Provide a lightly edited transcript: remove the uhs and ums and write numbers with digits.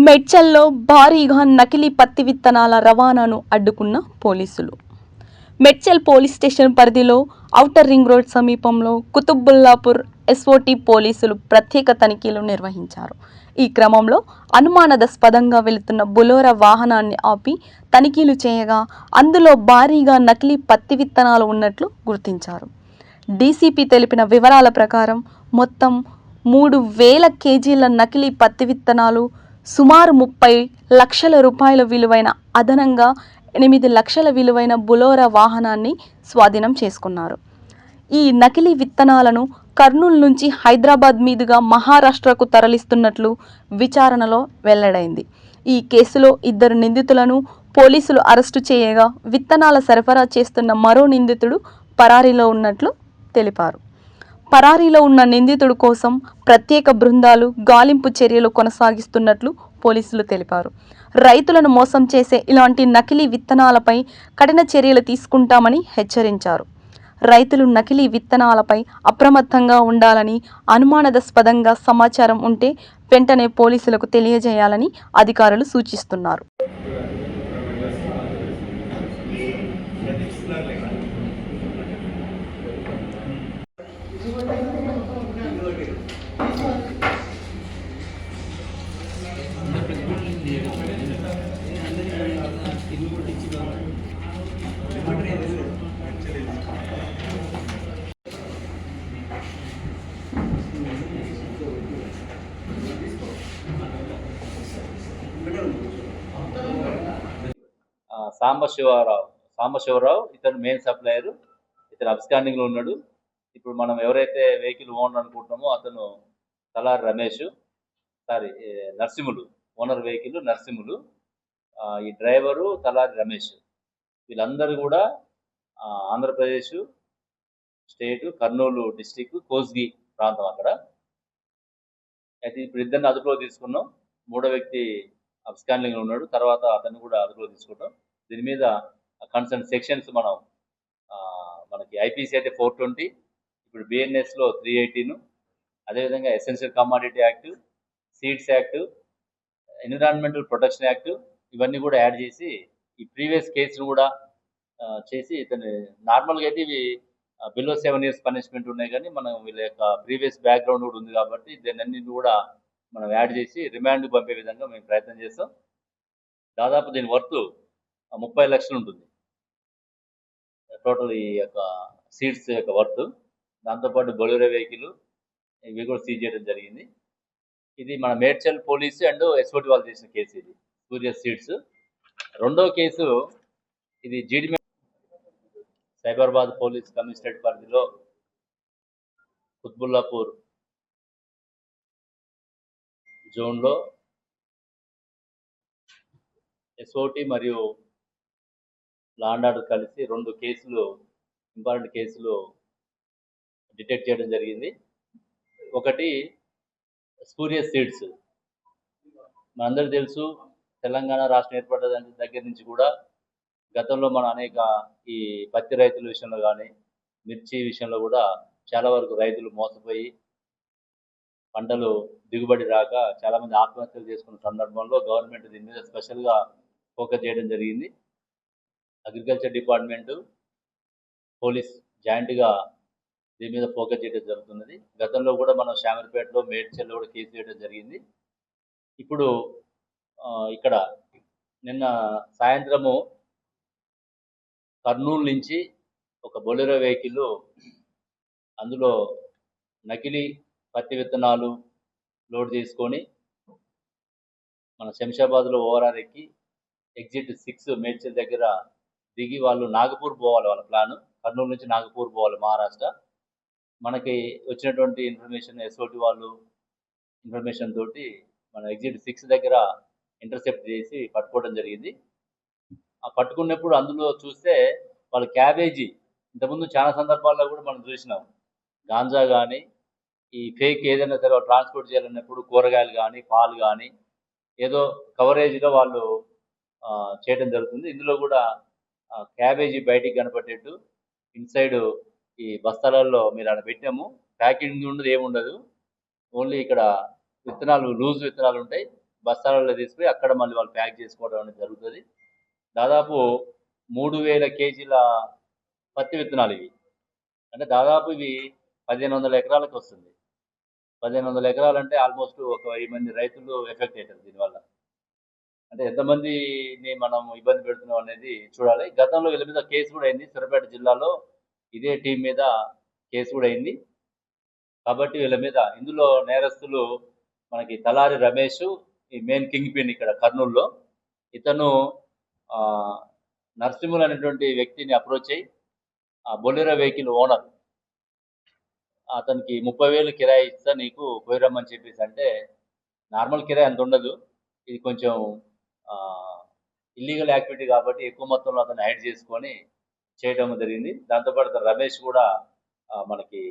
మేడ్చల్లో భారీగా నకిలీ పత్తి విత్తనాల రవాణాను అడ్డుకున్న పోలీసులు. మేడ్చల్ పోలీస్ స్టేషన్ పరిధిలో ఔటర్ రింగ్ రోడ్ సమీపంలో కుతుబుల్లాపూర్ ఎస్ఓటీ పోలీసులు ప్రత్యేక తనిఖీలు నిర్వహించారు. ఈ క్రమంలో అనుమానాస్పదంగా వెళుతున్న బొలెరో వాహనాన్ని ఆపి తనిఖీలు చేయగా అందులో భారీగా నకిలీ పత్తి విత్తనాలు ఉన్నట్లు గుర్తించారు. డీసీపీ తెలిపిన వివరాల ప్రకారం మొత్తం 3,000 కేజీల నకిలీ పత్తి విత్తనాలు, సుమారు 30 లక్షల రూపాయల విలువైన అదనంగా 8 లక్షల విలువైన బొలెరో వాహనాన్ని స్వాధీనం చేసుకున్నారు. ఈ నకిలీ విత్తనాలను కర్నూలు నుంచి హైదరాబాద్ మీదుగా మహారాష్ట్రకు తరలిస్తున్నట్లు విచారణలో వెల్లడైంది. ఈ కేసులో 2 నిందితులను పోలీసులు అరెస్టు చేయగా విత్తనాల సరఫరా చేస్తున్న మరో నిందితుడు పరారీలో ఉన్నట్లు తెలిపారు. పరారీలో ఉన్న నిందితుడు కోసం ప్రత్యేక బృందాలు గాలింపు చర్యలు కొనసాగిస్తున్నట్లు పోలీసులు తెలిపారు. రైతులను మోసం చేసే ఇలాంటి నకిలీ విత్తనాలపై కఠిన చర్యలు తీసుకుంటామని హెచ్చరించారు. రైతులు నకిలీ విత్తనాలపై అప్రమత్తంగా ఉండాలని, అనుమానాస్పదంగా సమాచారం ఉంటే వెంటనే పోలీసులకు తెలియజేయాలని అధికారులు సూచిస్తున్నారు. సాంబశివరావు ఇతను మెయిన్ సప్లయర్. ఇతను అబ్స్కాండింగ్ లో ఉన్నాడు. ఇప్పుడు మనం ఎవరైతే వెహికల్ ఓనర్ అనుకుంటున్నామో అతను తలారి రమేష్, నర్సింహులు, ఓనర్ వెహికల్ నర్సింహులు, ఈ డ్రైవరు తలారి రమేష్. వీళ్ళందరూ కూడా ఆంధ్రప్రదేశ్ స్టేట్, కర్నూలు డిస్టిక్, కోస్గి ప్రాంతం అక్కడ. అయితే ఇప్పుడు ఇద్దరిని అదుపులో తీసుకున్నాం. మూడో వ్యక్తి అబ్స్కాండింగ్ లో ఉన్నాడు. తర్వాత అతన్ని కూడా అదుపులో తీసుకుంటాం. దీని మీద కన్సర్న్ సెక్షన్స్ మనకి ఐపీసీ అయితే 420, ఇప్పుడు బిఎన్ఎస్లో 318, అదేవిధంగా essential commodity act, seeds act, environmental protection act, ఇవన్నీ కూడా యాడ్ చేసి ఈ ప్రీవియస్ కేసును కూడా చేసి ఇతను నార్మల్గా అయితే ఇవి బిలో 7 years పనిష్మెంట్ ఉన్నాయి, కానీ మనం వీళ్ళ యొక్క ప్రీవియస్ బ్యాక్గ్రౌండ్ కూడా ఉంది కాబట్టి దీన్ని అన్నింటినీ కూడా మనం యాడ్ చేసి రిమాండ్కి పంపే విధంగా మేము ప్రయత్నం చేస్తాం. దాదాపు దీని వర్త్ 30 లక్షలు ఉంటుంది టోటల్ ఈ యొక్క సీడ్స్ యొక్క వర్త్. దాంతోపాటు బొలెరో వెహికల్ ఇవి కూడా సీజ్ చేయడం జరిగింది. ఇది మన మేడ్చల్ పోలీసు అండ్ ఎస్ఓటి వాళ్ళు చేసిన కేసు. ఇది సూర్య సీడ్స్. రెండో కేసు ఇది జీడిమె సైబరాబాద్ పోలీస్ కమిషనరేట్ పరిధిలో కుత్బుల్లాపూర్ జోన్లో ఎస్ఓటి మరియు లా అండ్ ఆర్డర్ కలిసి 2 కేసులు, ఇంపార్టెంట్ కేసులు డిటెక్ట్ చేయడం జరిగింది. ఒకటి సూర్య సీడ్స్. మనందరికీ తెలుసు, తెలంగాణ రాష్ట్రం ఏర్పడ్డ దగ్గర నుంచి కూడా గతంలో మన అనేక ఈ పత్తి రైతుల విషయంలో కానీ, మిర్చి విషయంలో కూడా చాలా వరకు రైతులు మోసపోయి పంటలు దిగుబడి రాక చాలామంది ఆత్మహత్యలు చేసుకున్న సందర్భంలో గవర్నమెంట్ దీని మీద స్పెషల్గా ఫోకస్ చేయడం జరిగింది. అగ్రికల్చర్ డిపార్ట్మెంటు, పోలీస్ జాయింట్గా దీని మీద ఫోకస్ చేయడం జరుగుతున్నది. గతంలో కూడా మనం శామర్పేటలో, మేడ్చల్లో కూడా కేసు చేయడం జరిగింది. ఇప్పుడు ఇక్కడ నిన్న సాయంత్రము కర్నూలు నుంచి ఒక బొలెరో వెహికల్, అందులో నకిలీ పత్తి విత్తనాలు లోడ్ చేసుకొని మన శంషాబాద్లో ఓఆర్ఆర్ ఎక్కి ఎగ్జిట్ 6 మేడ్చల్ దగ్గర దిగి వాళ్ళు నాగపూర్ పోవాలి. వాళ్ళ ప్లాన్ కర్నూలు నుంచి నాగపూర్ పోవాలి, మహారాష్ట్ర. మనకి వచ్చినటువంటి ఇన్ఫర్మేషన్, ఎస్ఓటి వాళ్ళు ఇన్ఫర్మేషన్ తోటి మన ఎగ్జిట్ 6 దగ్గర ఇంటర్సెప్ట్ చేసి పట్టుకోవడం జరిగింది. ఆ పట్టుకున్నప్పుడు అందులో చూస్తే వాళ్ళు క్యాబేజీ, ఇంతకుముందు చాలా సందర్భాల్లో కూడా మనం చూసినాం, గాంజా కానీ ఈ ఫేక్ ఏదైనా సరే ట్రాన్స్పోర్ట్ చేయాలన్నప్పుడు కూరగాయలు కానీ, పాలు కానీ ఏదో కవరేజ్లో వాళ్ళు చేయడం జరుగుతుంది. ఇందులో కూడా క్యాబేజీ బయటికి కనపడేట్టు ఇన్సైడ్ ఈ బస్తాలలో మీరు అక్కడ పెట్టాము. ప్యాకింగ్ ఉండదు, ఏముండదు. ఓన్లీ ఇక్కడ విత్తనాలు, లూజ్ విత్తనాలు ఉంటాయి. బస్తాలలో తీసుకుని అక్కడ మళ్ళీ వాళ్ళు ప్యాక్ చేసుకోవడం అనేది జరుగుతుంది. దాదాపు 3000 కేజీల పత్తి విత్తనాలు ఇవి. అంటే దాదాపు ఇవి 1500 ఎకరాలకు వస్తుంది. 1500 ఎకరాలంటే ఆల్మోస్ట్ ఒక 1000 మంది రైతులు ఎఫెక్ట్ అవుతారు దీనివల్ల. అంటే ఎంతమందిని మనం ఇబ్బంది పెడుతున్నాం అనేది చూడాలి. గతంలో వీళ్ళ మీద కేసు కూడా అయింది. సూర్యాపేట జిల్లాలో ఇదే టీం మీద కేసు కూడా అయింది. కాబట్టి వీళ్ళ మీద ఇందులో నేరస్తులు మనకి తలారి రమేష్, ఈ మెయిన్ కింగ్ పిన్ ఇక్కడ కర్నూలులో. ఇతను నర్సింహులు అనేటువంటి వ్యక్తిని అప్రోచ్ అయ్యి ఆ బొలెరో వెహికల్ ఓనర్ అతనికి 30,000 కిరాయి ఇస్తా నీకు పోయి రమ్మని చెప్పేసి అంటే, నార్మల్ కిరాయి అంత ఉండదు. ఇది కొంచెం ఇల్లీగల్ యాక్టివిటీ కాబట్టి ఎక్కువ మొత్తంలో అతన్ని హైడ్ చేసుకొని చేయడం జరిగింది. దాంతోపాటు రమేష్ కూడా మనకి